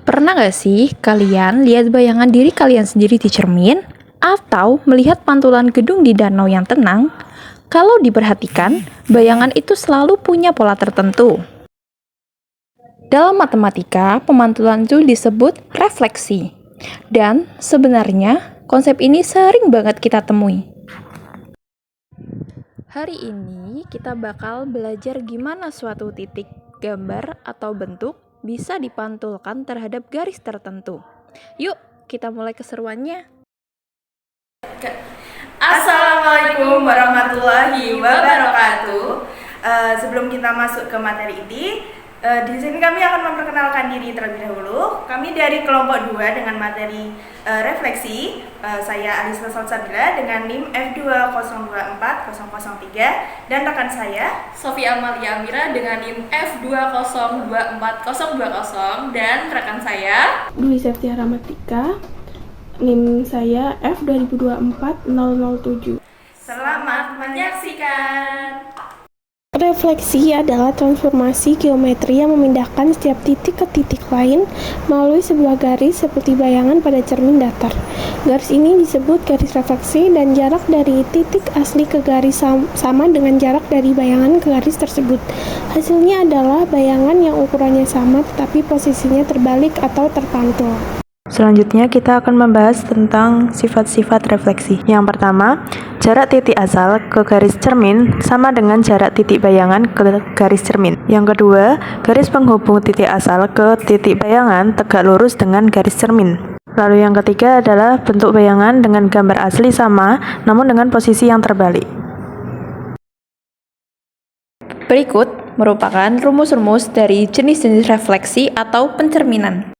Pernah nggak sih kalian lihat bayangan diri kalian sendiri di cermin? Atau melihat pantulan gedung di danau yang tenang? Kalau diperhatikan, bayangan itu selalu punya pola tertentu. Dalam matematika, pemantulan itu disebut refleksi. Dan sebenarnya, konsep ini sering banget kita temui. Hari ini kita bakal belajar gimana suatu titik, gambar, atau bentuk bisa dipantulkan terhadap garis tertentu. Yuk, kita mulai keseruannya. Assalamualaikum warahmatullahi wabarakatuh. Sebelum kita masuk ke materi ini, di sini kami akan memperkenalkan diri terlebih dahulu. Kami dari kelompok 2 dengan materi refleksi. Saya Alisa Salsabila dengan NIM F2024003 dan rekan saya Sofia Amalia Amira dengan NIM F2024020 dan rekan saya Dwi Septiara Matika, NIM saya F2024-007. Selamat menyaksikan. Refleksi adalah transformasi geometri yang memindahkan setiap titik ke titik lain melalui sebuah garis seperti bayangan pada cermin datar. Garis ini disebut garis refleksi dan jarak dari titik asli ke garis sama dengan jarak dari bayangan ke garis tersebut. Hasilnya adalah bayangan yang ukurannya sama tetapi posisinya terbalik atau terpantul. Selanjutnya kita akan membahas tentang sifat-sifat refleksi. Yang pertama, jarak titik asal ke garis cermin sama dengan jarak titik bayangan ke garis cermin. Yang kedua, garis penghubung titik asal ke titik bayangan tegak lurus dengan garis cermin. Lalu yang ketiga adalah bentuk bayangan dengan gambar asli sama namun dengan posisi yang terbalik. Berikut merupakan rumus-rumus dari jenis-jenis refleksi atau pencerminan.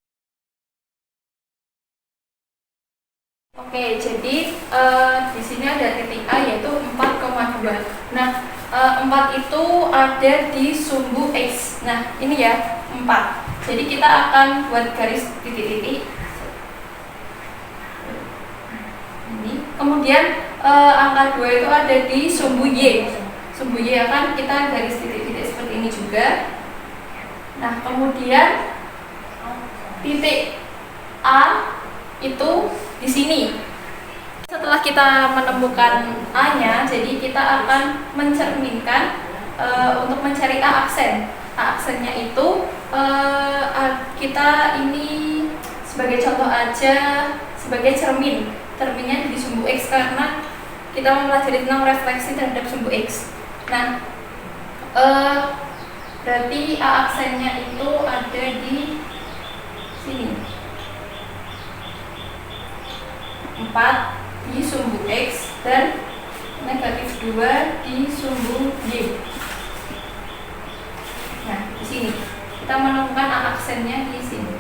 Oke, jadi di sini ada titik A yaitu 4,2. Nah, 4 itu ada di sumbu X. Nah, ini ya 4. Jadi kita akan buat garis titik-titik. Ini. Kemudian angka 2 itu ada di sumbu Y. Sumbu Y akan kita garis titik-titik seperti ini juga. Nah, kemudian titik A itu di sini. Setelah kita menemukan A-nya, jadi kita akan mencerminkan untuk mencari A aksen. A aksennya itu kita ini sebagai contoh aja sebagai cermin. Cerminnya di sumbu X karena kita mempelajari tentang refleksi terhadap sumbu X. Nah, berarti A aksennya itu ada di sini. 4 di sumbu X dan negatif 2 di sumbu Y. Nah, di sini kita menemukan A aksennya di sini.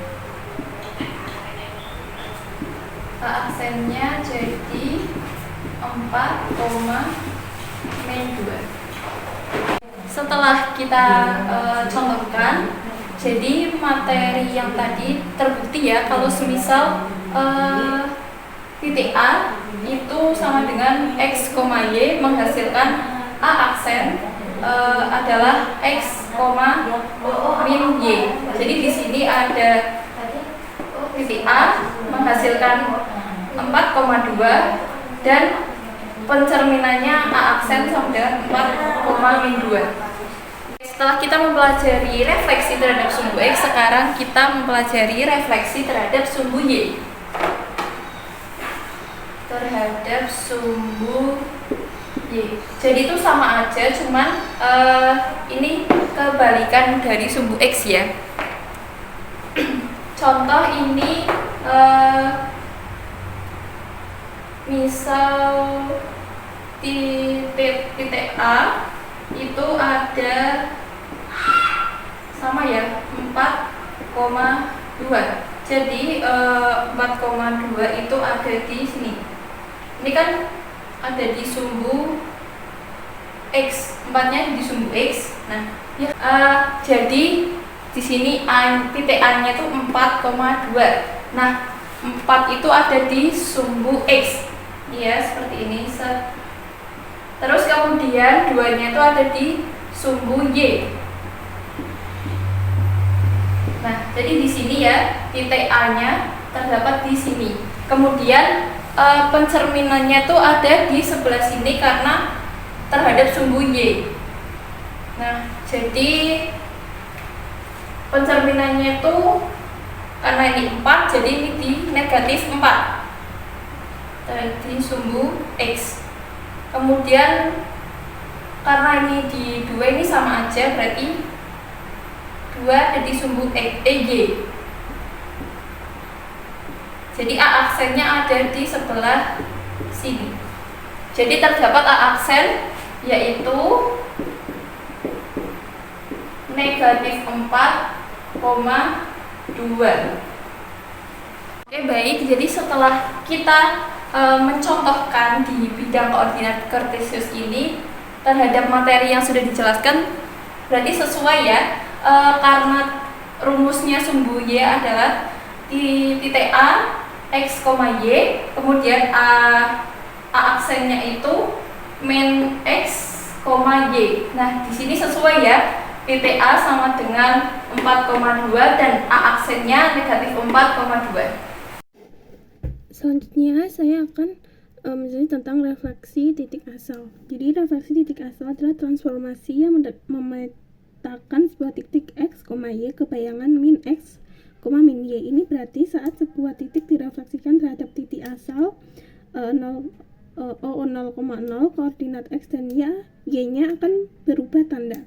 A aksennya jadi 4,-2. Setelah kita contohkan, jadi materi yang tadi terbukti ya kalau semisal titik A itu sama dengan X, Y menghasilkan A aksen adalah X, min Y. Jadi di sini ada titik A menghasilkan 4,2 dan pencerminannya A aksen sama dengan 4,-2. Setelah kita mempelajari refleksi terhadap sumbu X, sekarang kita mempelajari refleksi terhadap sumbu Y. Terhadap sumbu Y. Jadi itu sama aja, cuman ini kebalikan dari sumbu X ya. Contoh ini misal titik A itu ada sama ya 4,2. Jadi 4,2 itu ada di sini. Ini kan ada di sumbu X, 4-nya di sumbu X. Nah, ya, jadi di sini titik A-nya itu 4,2. Nah, 4 itu ada di sumbu X. Ya, seperti ini. Terus kemudian 2-nya itu ada di sumbu Y. Nah, jadi di sini ya titik A-nya terdapat di sini. Kemudian pencerminannya tuh ada di sebelah sini karena terhadap sumbu Y. Nah, jadi pencerminannya tuh karena ini 4, jadi ini di negatif 4 di sumbu X. Kemudian karena ini di 2 ini sama aja, berarti 2 ada di sumbu Y. Jadi A aksennya ada di sebelah sini. Jadi terdapat A aksen yaitu negatif 4,2. Oke, baik. Jadi setelah kita mencontohkan di bidang koordinat kartesius ini terhadap materi yang sudah dijelaskan, berarti sesuai ya, karena rumusnya sumbu Y adalah di titik A X, Y, kemudian A aksennya itu min X, Y. Nah, di sini sesuai ya, titik A sama dengan 4,2 dan A aksennya negatif 4,2. Selanjutnya saya akan menjelaskan tentang refleksi titik asal. Jadi refleksi titik asal adalah transformasi yang memetakan sebuah titik X, Y ke bayangan min X, min Y. Ini berarti saat sebuah titik direfleksikan terhadap titik asal 0,0, koordinat X dan Y-nya akan berubah tanda,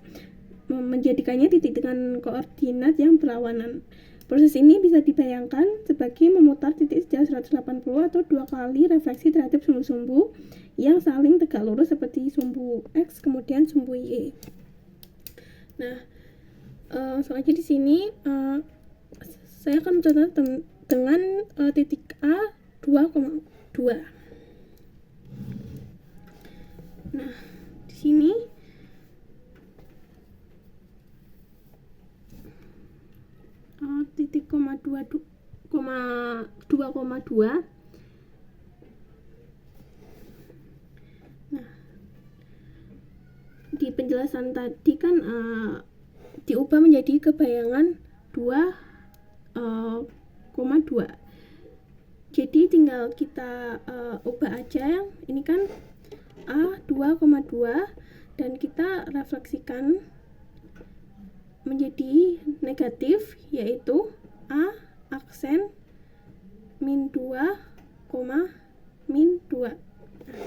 menjadikannya titik dengan koordinat yang berlawanan. Proses ini bisa dibayangkan sebagai memutar titik sejauh 180 atau 2 kali refleksi terhadap sumbu-sumbu yang saling tegak lurus seperti sumbu X kemudian sumbu Y. Nah, selanjutnya di sini saya akan mencontoh dengan titik A 2,2. Nah, di sini titik 2,2. Nah, di penjelasan tadi kan diubah menjadi kebayangan 2,2. Jadi tinggal kita ubah aja yang ini kan A 2,2 dan kita refleksikan menjadi negatif, yaitu A aksen min 2, min 2. Nah,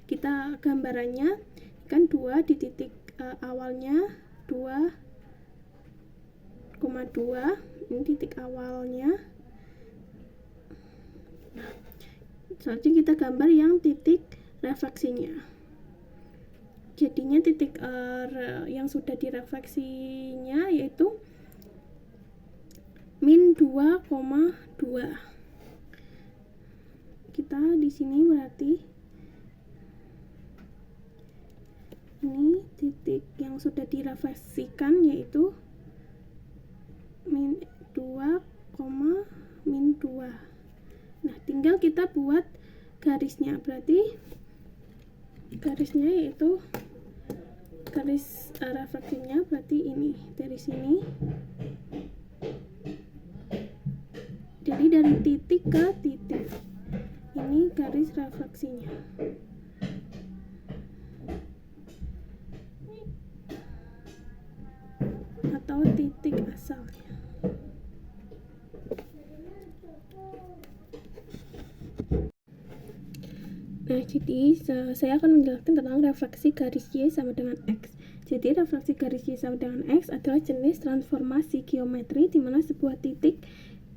kita gambarannya kan 2 di titik awalnya 2,2, ini titik awalnya. Nah, selanjutnya kita gambar yang titik refleksinya. Jadinya titik yang sudah direfleksinya yaitu min 2,2. Kita di sini berarti ini titik yang sudah direfleksikan yaitu min 2, min 2. Nah, tinggal kita buat garisnya. Berarti garisnya yaitu garis refleksinya berarti ini dari sini, jadi dari titik ke titik ini garis refleksinya. Atau titik asalnya. Nah, jadi saya akan menjelaskan tentang refleksi garis Y sama dengan X. Jadi refleksi garis Y sama dengan X adalah jenis transformasi geometri di mana sebuah titik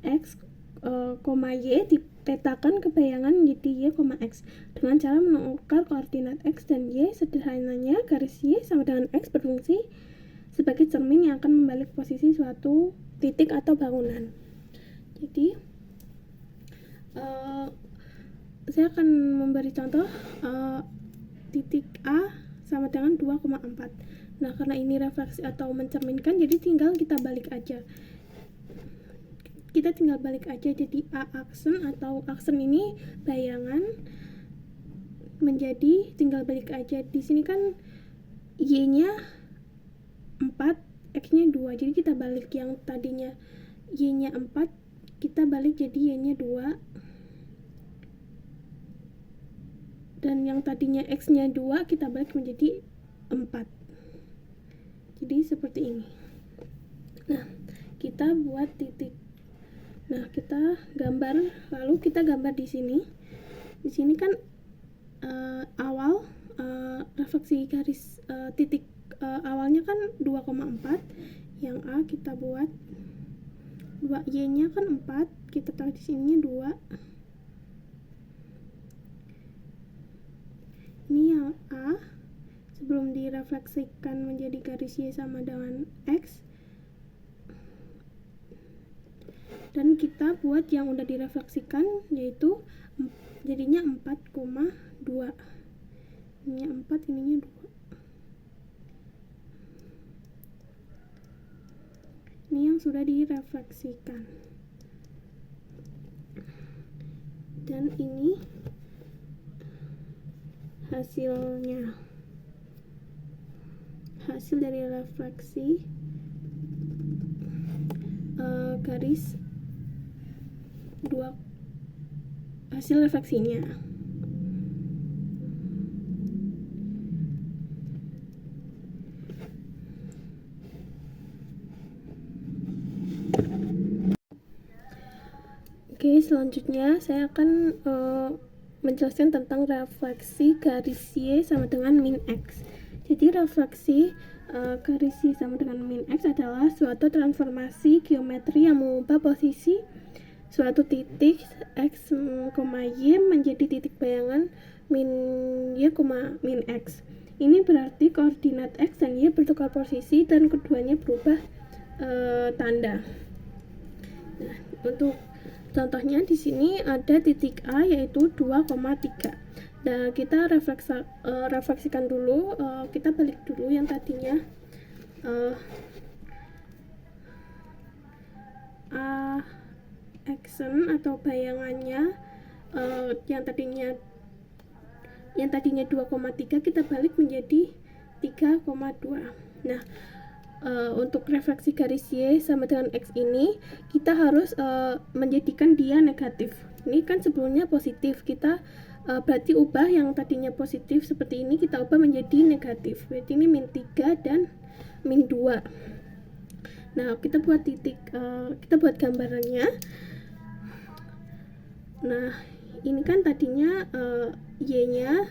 X, Y dipetakan ke bayangan menjadi Y, X dengan cara menukar koordinat X dan Y. Sederhananya, garis Y sama dengan X berfungsi sebagai cermin yang akan membalik posisi suatu titik atau bangunan. Jadi saya akan memberi contoh titik A sama dengan 2,4. Nah, karena ini refleksi atau mencerminkan, jadi tinggal kita balik aja. Kita tinggal balik aja, jadi A aksen atau aksen ini bayangan menjadi tinggal balik aja. Di sini kan Y-nya 4, X-nya 2. Jadi kita balik yang tadinya Y-nya 4, kita balik jadi Y-nya 2. Dan yang tadinya X-nya 2, kita balik menjadi 4. Jadi seperti ini. Nah, kita buat titik. Nah, kita gambar, lalu kita gambar di sini. Di sini kan awal refleksi garis titik awalnya kan 2,4. Yang A kita buat Y-nya kan 4, kita taruh di sininya 2. Ini yang A, sebelum direfleksikan menjadi garis Y sama dengan X. Dan kita buat yang udah direfleksikan, yaitu jadinya 4,2. Ininya 4, ininya 2. Ini yang sudah direfleksikan. Dan ini hasilnya, hasil dari refleksi garis 2, hasil refleksinya. Oke, selanjutnya saya akan menjelaskan tentang refleksi garis Y sama dengan min X. Jadi refleksi garis Y sama dengan min X adalah suatu transformasi geometri yang mengubah posisi suatu titik X, Y menjadi titik bayangan min Y, min X. Ini berarti koordinat X dan Y bertukar posisi dan keduanya berubah tanda. Nah, untuk contohnya di sini ada titik A yaitu 2,3. Dan kita refleksikan dulu, kita balik dulu yang tadinya action atau bayangannya yang tadinya 2,3 kita balik menjadi 3,2. Nah, untuk refleksi garis Y sama dengan X ini kita harus menjadikan dia negatif. Ini kan sebelumnya positif, kita berarti ubah yang tadinya positif seperti ini kita ubah menjadi negatif. Berarti ini min 3 dan min 2. Nah, kita buat titik, kita buat gambarannya. Nah, ini kan tadinya Y-nya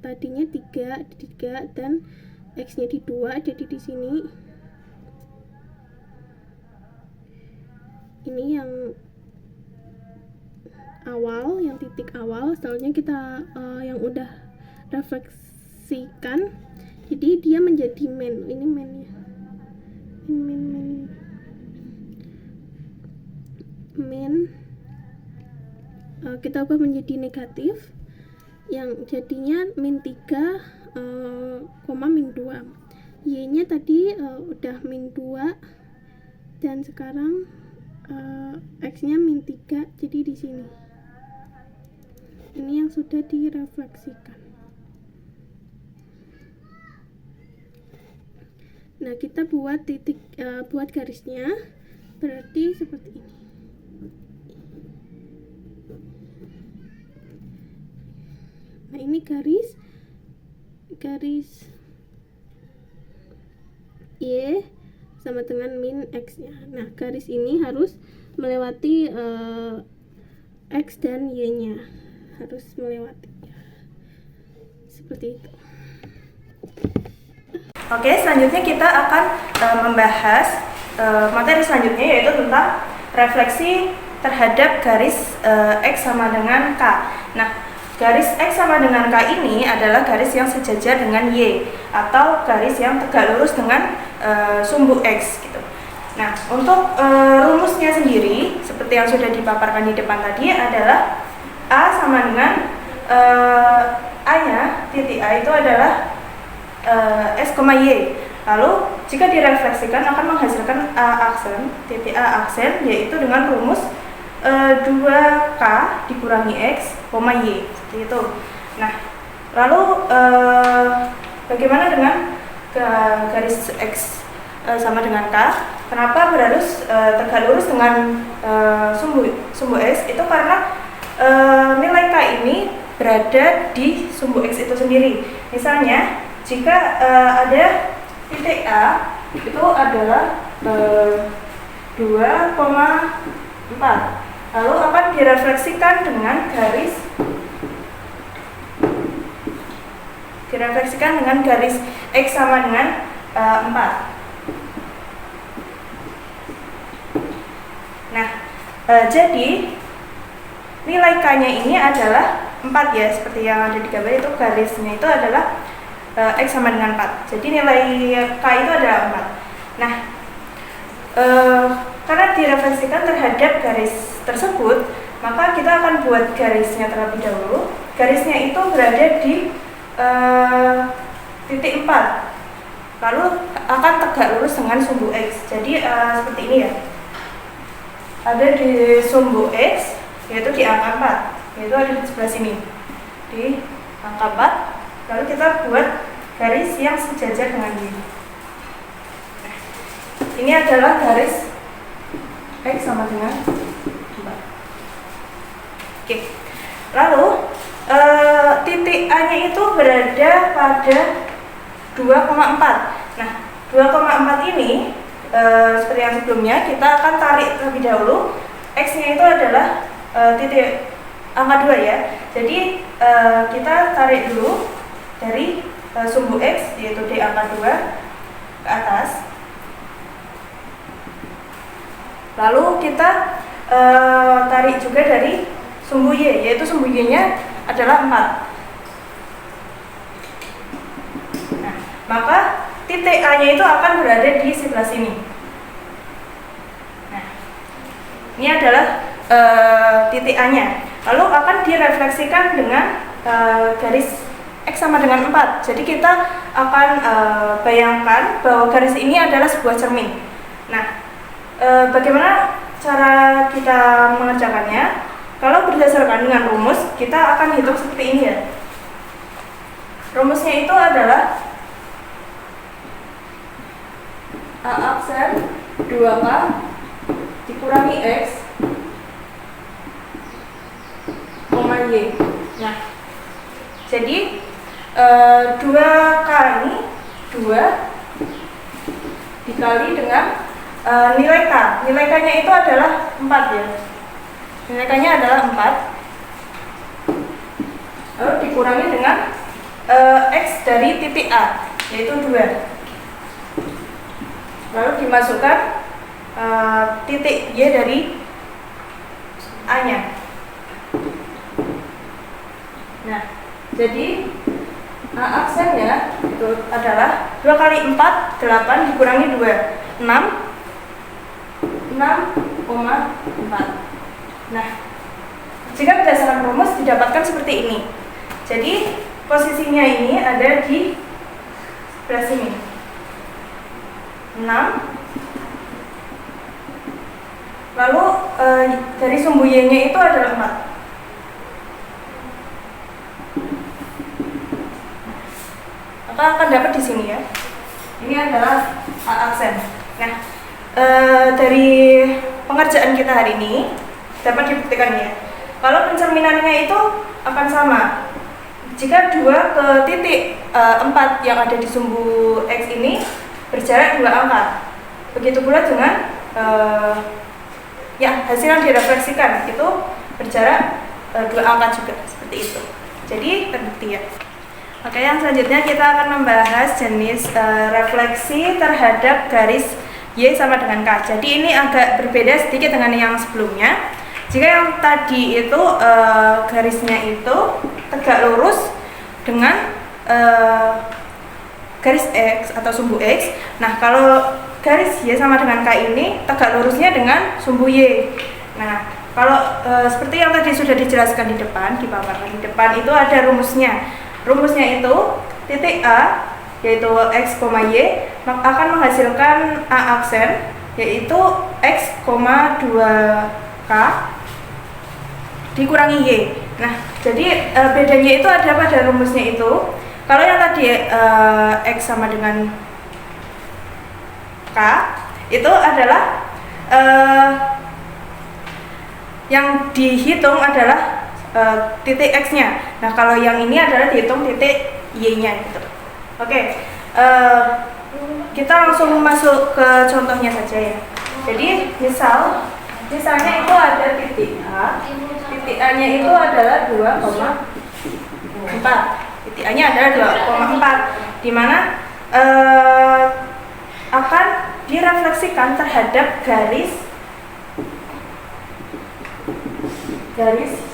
tadinya 3 dan X-nya di 2, jadi di sini ini yang awal, yang titik awal, setelahnya kita yang udah refleksikan, jadi dia menjadi min. Ini minnya, min kita ubah menjadi negatif, yang jadinya min 3, min 2. Y nya tadi udah min 2 dan sekarang X nya min 3, jadi di sini ini yang sudah direfleksikan. Nah, kita buat titik, buat garisnya berarti seperti ini. Nah, ini garis Y sama dengan min X nya. Nah, garis ini harus melewati X dan Y nya, harus melewati seperti itu. Oke, selanjutnya kita akan membahas materi selanjutnya, yaitu tentang refleksi terhadap garis X sama dengan K. Nah, garis X sama dengan K ini adalah garis yang sejajar dengan Y atau garis yang tegak lurus dengan sumbu X gitu. Nah, untuk rumusnya sendiri seperti yang sudah dipaparkan di depan tadi adalah A sama dengan A-nya, titik A itu adalah S, Y. Lalu jika direfleksikan akan menghasilkan A aksen, titik A aksen, yaitu dengan rumus 2K dikurangi X, Y, seperti itu. Nah, lalu bagaimana dengan garis X? sama dengan K. Kenapa harus tegak lurus dengan sumbu X? Itu karena nilai K ini berada di sumbu X itu sendiri. Misalnya, jika ada titik A, itu adalah 2,4. Lalu akan direfleksikan dengan garis X sama dengan 4. Nah, jadi nilai K-nya ini adalah 4 ya, seperti yang ada di gambar itu garisnya itu adalah X sama dengan 4. Jadi nilai K itu adalah 4. Nah, karena direfleksikan terhadap garis tersebut, maka kita akan buat garisnya terlebih dahulu. Garisnya itu berada di titik 4. Lalu akan tegak lurus dengan sumbu X. Jadi seperti ini ya. Ada di sumbu X, yaitu di angka 4, yaitu ada di sebelah sini, di angka 4. Lalu kita buat garis yang sejajar dengan ini. Ini adalah garis X sama dengan 4. Oke. Lalu titik A-nya itu berada pada 2,4. Nah, 2,4 ini seperti yang sebelumnya, kita akan tarik terlebih dahulu. X-nya itu adalah titik angka 2 ya. Jadi kita tarik dulu dari sumbu X, yaitu di angka 2 ke atas. Lalu kita tarik juga dari sumbu Y, yaitu sumbu Y-nya adalah 4. Nah, maka titik A-nya itu akan berada di sebelah sini. Nah, ini adalah titik A-nya. Lalu akan direfleksikan dengan garis X sama dengan 4. Jadi kita akan bayangkan bahwa garis ini adalah sebuah cermin. Nah, bagaimana cara kita mengerjakannya? Kalau berdasarkan dengan rumus, kita akan hitung seperti ini ya. Rumusnya itu adalah A aksen 2K dikurangi X, Y. Nah, jadi 2K ini 2 dikali dengan nilai K. Nilai K-nya itu adalah 4 ya. Nilai K-nya adalah 4. Lalu dikurangi dengan X dari titik A, yaitu 2. Lalu dimasukkan titik Y dari A-nya. Nah, jadi A aksennya itu adalah 2 kali 4, 8 dikurangi 2, 6,4. Nah, jika berdasarkan rumus didapatkan seperti ini. Jadi posisinya ini ada di sebelah sini. 6. Lalu dari sumbu Y-nya itu adalah 4. Maka akan dapat di sini ya. Ini adalah A aksen. Nah, dari pengerjaan kita hari ini dapat dibuktikan ya. Kalau pencerminannya itu akan sama. Jika 2 ke titik 4 yang ada di sumbu X ini berjarak 2 angka. Begitu pula dengan hasil yang direfleksikan itu berjarak 2 angka juga, seperti itu. Jadi terbukti ya. Oke, yang selanjutnya kita akan membahas jenis refleksi terhadap garis Y sama dengan K. Jadi ini agak berbeda sedikit dengan yang sebelumnya. Jika yang tadi itu garisnya itu tegak lurus dengan garis X atau sumbu X. Nah, kalau garis Y sama dengan K ini tegak lurusnya dengan sumbu Y. Nah, kalau seperti yang tadi sudah dijelaskan di depan, dipaparkan di depan, itu ada rumusnya. Rumusnya itu titik A, yaitu X, Y, akan menghasilkan A aksen, yaitu X, 2K dikurangi Y. Nah, jadi bedanya itu ada pada rumusnya itu. Kalau yang tadi X sama dengan K itu adalah yang dihitung adalah titik X-nya. Nah, kalau yang ini adalah dihitung titik Y-nya gitu. Oke, kita langsung masuk ke contohnya saja ya. Jadi misalnya itu ada titik A, titik A-nya itu adalah 2,4. Titik A-nya adalah 2,4, di mana akan direfleksikan terhadap garis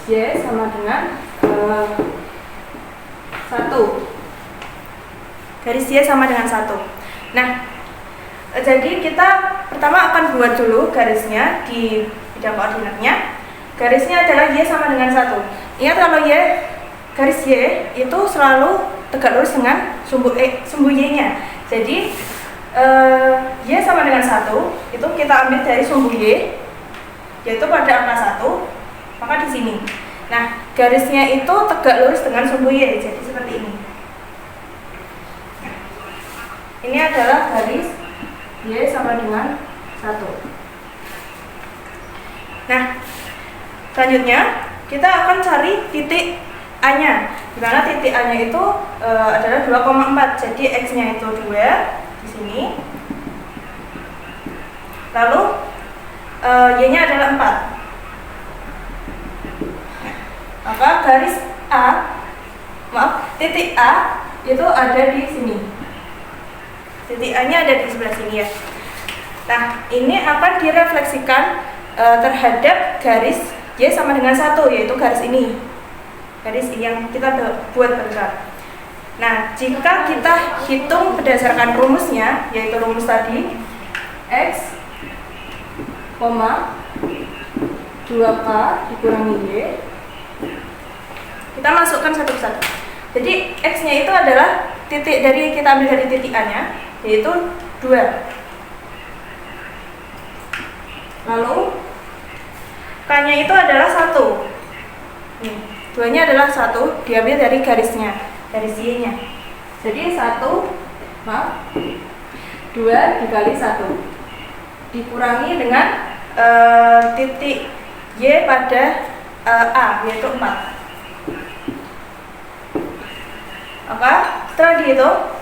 Y sama dengan 1. Garis Y sama dengan 1. Nah, jadi kita pertama akan buat dulu garisnya di bidang koordinatnya. Garisnya adalah Y sama dengan 1. Ingat kalau garis Y itu selalu tegak lurus dengan sumbu Y-nya. Jadi Y sama dengan 1 itu kita ambil dari sumbu Y, yaitu pada angka 1, maka di sini. Nah, garisnya itu tegak lurus dengan sumbu Y, jadi seperti ini. Ini adalah garis Y sama dengan 1. Nah, selanjutnya kita akan cari titik A-nya, di mana titik A-nya itu adalah 2,4. Jadi X-nya itu 2 di sini. Lalu Y-nya adalah 4. Maka titik A itu ada di sini. Titik A-nya ada di sebelah sini ya. Nah, ini akan direfleksikan terhadap garis Y sama dengan 1, yaitu garis ini. Garis yang kita buat barusan. Nah, jika kita hitung berdasarkan rumusnya, yaitu rumus tadi X, 2K dikurangi Y, kita masukkan satu persatu. Jadi X-nya itu adalah titik dari kita ambil dari titik A-nya, yaitu 2. Lalu K-nya itu adalah 1. 2-nya adalah 1, diambil dari garisnya, garis Y-nya. Jadi 2 dikali 1 dikurangi dengan titik Y pada A, yaitu 4. Maka setelah dihitung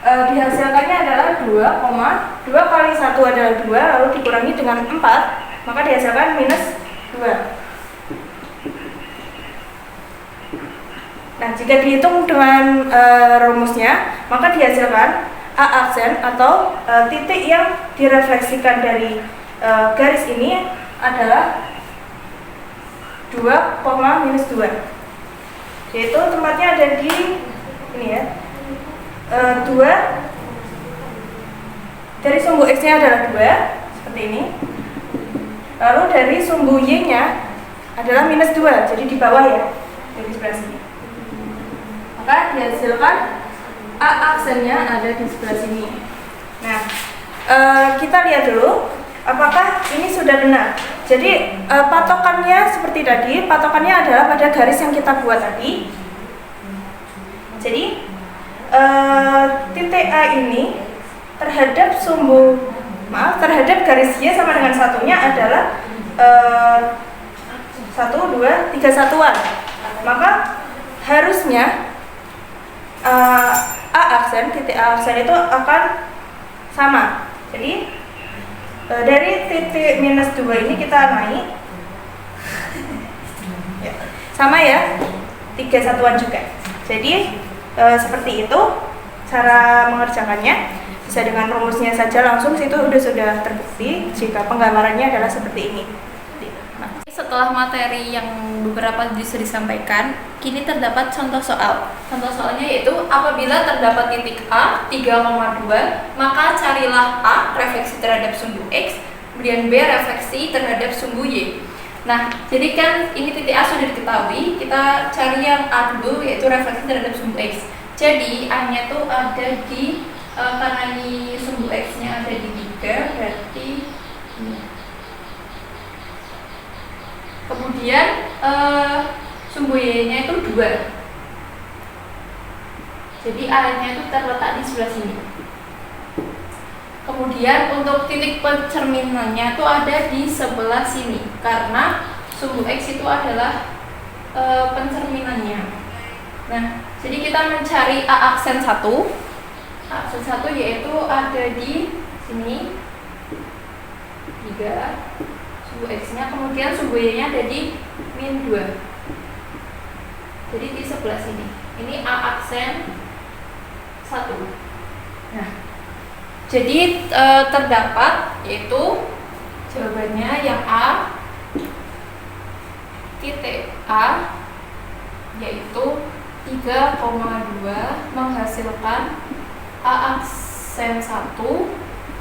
dihasilkannya adalah 2 kali 1 adalah 2, lalu dikurangi dengan 4, maka dihasilkan minus 2. Nah, jika dihitung dengan rumusnya, maka dihasilkan A aksen atau titik yang direfleksikan dari garis ini adalah 2, minus 2. Yaitu tempatnya ada di ini ya. 2 dari sumbu X-nya adalah 2, seperti ini. Lalu dari sumbu Y-nya adalah minus 2, jadi di bawah ya, di sebelah sini. Maka dihasilkan A aksennya ada di sebelah sini. Nah, kita lihat dulu apakah ini sudah benar. Jadi patokannya seperti tadi, patokannya adalah pada garis yang kita buat tadi. Jadi titik A ini terhadap terhadap garis Y sama dengan 1-nya adalah 1, 2, 3 satuan. Maka harusnya titik A aksen itu akan sama. Jadi dari titik minus 2 ini kita naik ya, sama ya, 3 satuan juga. Jadi seperti itu cara mengerjakannya. Bisa dengan rumusnya saja langsung, situ sudah terbukti jika penggambarannya adalah seperti ini. Setelah materi yang beberapa sudah disampaikan, kini terdapat contoh soal. Contoh soalnya yaitu apabila terdapat titik A 3,2, maka carilah A refleksi terhadap sumbu X, kemudian B refleksi terhadap sumbu Y. Nah, jadi kan ini titik A sudah diketahui, kita cari yang A dulu, yaitu refleksi terhadap sumbu X. Jadi A-nya tuh ada di karena ini sumbu X-nya ada di 3, berarti ini. Kemudian sumbu Y-nya itu 2. Jadi A-nya itu terletak di sebelah sini. Kemudian untuk titik pencerminannya itu ada di sebelah sini karena sumbu X itu adalah pencerminannya. Nah, jadi kita mencari A aksen 1. A aksen 1 yaitu ada di sini 3 sumbu X-nya, kemudian sumbu Y-nya ada di min 2. Jadi di sebelah sini. Ini A aksen 1. Nah, jadi terdapat yaitu jawabannya yang A titik A yaitu 3,2 menghasilkan A aksen 1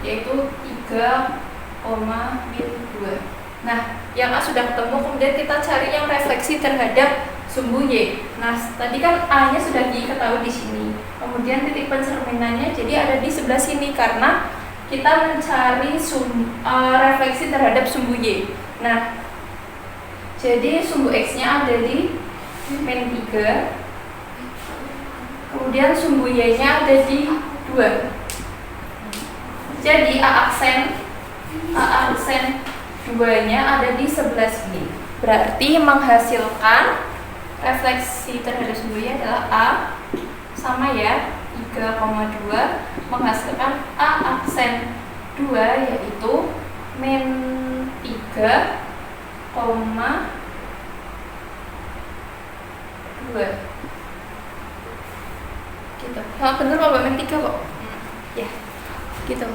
yaitu 3,2. Nah, yang A sudah ketemu, kemudian kita cari yang refleksi terhadap sumbu Y. Nah, tadi kan A-nya sudah diketahui di sini. Kemudian titik pencerminannya jadi ada di sebelah sini karena kita mencari refleksi terhadap sumbu Y. Nah, jadi sumbu X-nya ada di min 3. Kemudian sumbu Y-nya ada di 2. Jadi A aksen 2-nya ada di sebelah sini. Berarti menghasilkan refleksi terhadap sumbu Y adalah A sama ya 3,2 menghasilkan A aksen 2 yaitu min 3,2 gitu. Oh, bener Pak, min 3 kok. Ya, gitu.